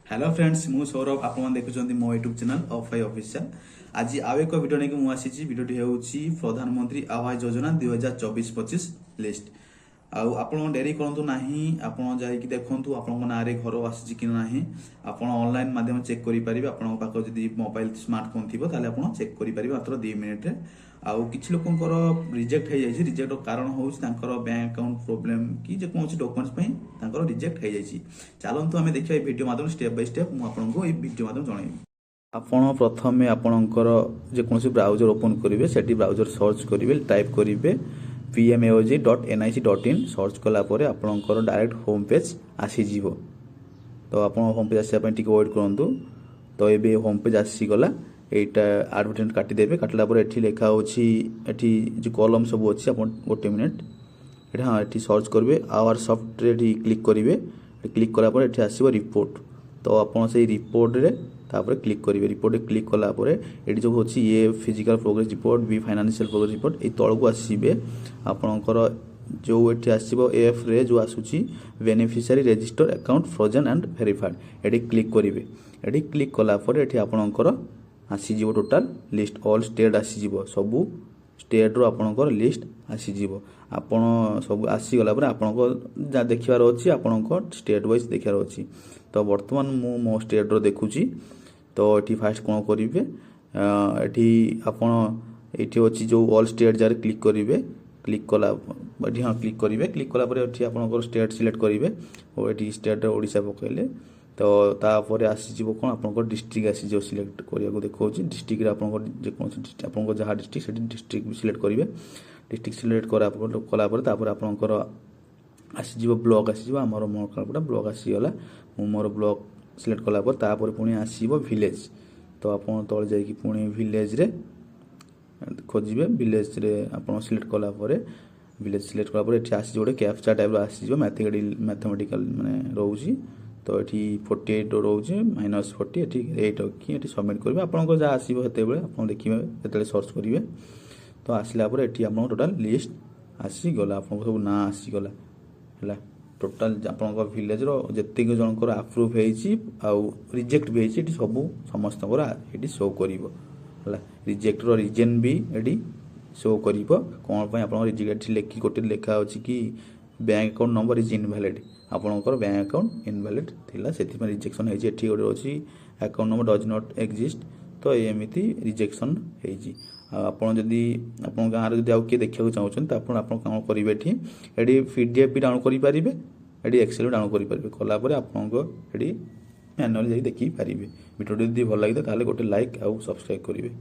Hello friends मु सौरभ आपण देखुछन्ती मो यूट्यूब चैनल अफाई ऑफिशियल आज आउ एक वीडियो नहीं मु आसी वीडियोटी होउची प्रधानमंत्री आवास योजना 2024-25 लिस्ट आउ आपण डेरी करंतु नाही आपण जाई कि देखंतु आपण ना रे घर आसी कि नाही आपण ऑनलाइन माध्यम चेक करि परिबे आपण पाखो जदी मोबाइल स्मार्टफोन थिबो ताले आपण चेक करि परिबे मात्र 2 मिनिट रे आउ किछि लोकंकर रिजेक्ट हे जायछि रिजेक्ट कारण होउछि तांकर बैंक अकाउंट प्रॉब्लम कि जे कोनछि डॉक्यूमेंट्स पई तांकर रिजेक्ट हे जायछि चलंतु हमें देखिबा ए वीडियो माध्यम स्टेप बाय स्टेप मु आपनको ए वीडियो माध्यम जणाइबि आपण प्रथमे आपणकर जे कोनछि ब्राउजर ओपन करिवे सेठी ब्राउजर सर्च करिवे टाइप करिवे pmaoj.nic.in सर्च कला परे आपणकर डायरेक्ट होम पेज आसी जीवो तो आपण होम पेज आसी टिके वेट करंतु तो एबे होम पेज आसी गला एटा एडवर्टाइजमेंट काटी देबे काटला परे एठी लेखा होछि एठी जे कॉलम सब अछि आपण गोटे मिनिट एटा हां एठी सर्च करबे आवर सॉफ्टवेयर एठी क्लिक करिवे क्लिक कला परे एठी आसीबो रिपोर्ट तो आपण से रिपोर्ट रे तापर क्लिक करिवे रिपोर्ट रे क्लिक कला परे एठी जो होछि ए फिजिकल प्रोग्रेस रिपोर्ट बी फाइनेंशियल प्रोग्रेस रिपोर्ट ए तळको आसीबे आपणकर जो एठी आसीबो एफ रे जो आसुछि beneficiary register account frozen and verified एठी क्लिक करिवे एठी क्लिक कला परे एठी आपणकर आसी जीवो टोटल लिस्ट ऑल स्टेट आसी जीवो सबु स्टेट रो आपणकर लिस्ट आसी जीवो आपण सब आसी गला परे आपणको जा देखिबार अछि आपणको स्टेट वाइज देखिबार अछि तो वर्तमान मु मो स्टेट रो देखुची तो एठी फास्ट कोन करिवे एठी आपण एठी अछि जो ऑल स्टेट जार क्लिक करिवे क्लिक कला एठी हां क्लिक करिवे क्लिक कला परे एठी आपणकर स्टेट सिलेक्ट करिवे ओ एठी स्टेट ओडिसा पकैले तो तापर आसी जीवो कोन आपनकर डिस्ट्रिक्ट आसी जो सिलेक्ट करिया को देखौची डिस्ट्रिक्ट रे आपनकर जे कोन आपनकर जहा डिस्ट्रिक्ट सेठी डिस्ट्रिक्ट भी सिलेक्ट करिवे डिस्ट्रिक्ट सिलेक्ट करा कला पर तापर आपनकर आसी जीवो ब्लॉक आसी जीवो हमर मोरकालपटा ब्लॉक आसी गला मोर ब्लॉक सिलेक्ट कला पर तापर पुनी आसीबो विलेज तो आपन तळ जाई कि पुनी विलेज रे खोजिबे विलेज रे आपन सिलेक्ट कला पर विलेज सिलेक्ट कला पर एठी आसी जोडे कैप्चा टाइप आसी जो मैथमेटिकल माने रहउची तो एठी 48 रोचे -40 एठी 8 की एठी सबमिट करबे आपन जा आसीबो हेते बेले आपन देखिबे हेते सर्च करिवे तो आसीला पर एठी आपन टोटल लिस्ट आसी गला आपन सब ना आसी गला हला टोटल आपन को विलेज रो जत्ते के जन को अप्रूव हेची आ रिजेक्ट भी हेची एठी सब समस्त को एठी शो करिवो हला रिजेक्ट रो रीजन भी एठी शो करिवो कोन पय आपन रिजेक्ट लेखि कोटे लेखा होची कि bank account number is invalid आपनकर बैंक अकाउंट इनवैलिड थिला सेति में रिजेक्शन हेजी एठी ओडे अछि account number does not exist तो एमिति रिजेक्शन हेजी आपन जदी आपन गां रे जदी आउ के देखिया चाहउछन त आपन काम करिवे एठी पीडीएफ भी डाउनलोड करि परिबे एठी एक्सेल डाउनलोड करि परिबे कला परे आपन को एठी मैनुअली जाई देखि परिबे वीडियो जदी भल लागितो ताले गोटे लाइक आ सब्सक्राइब करिवे।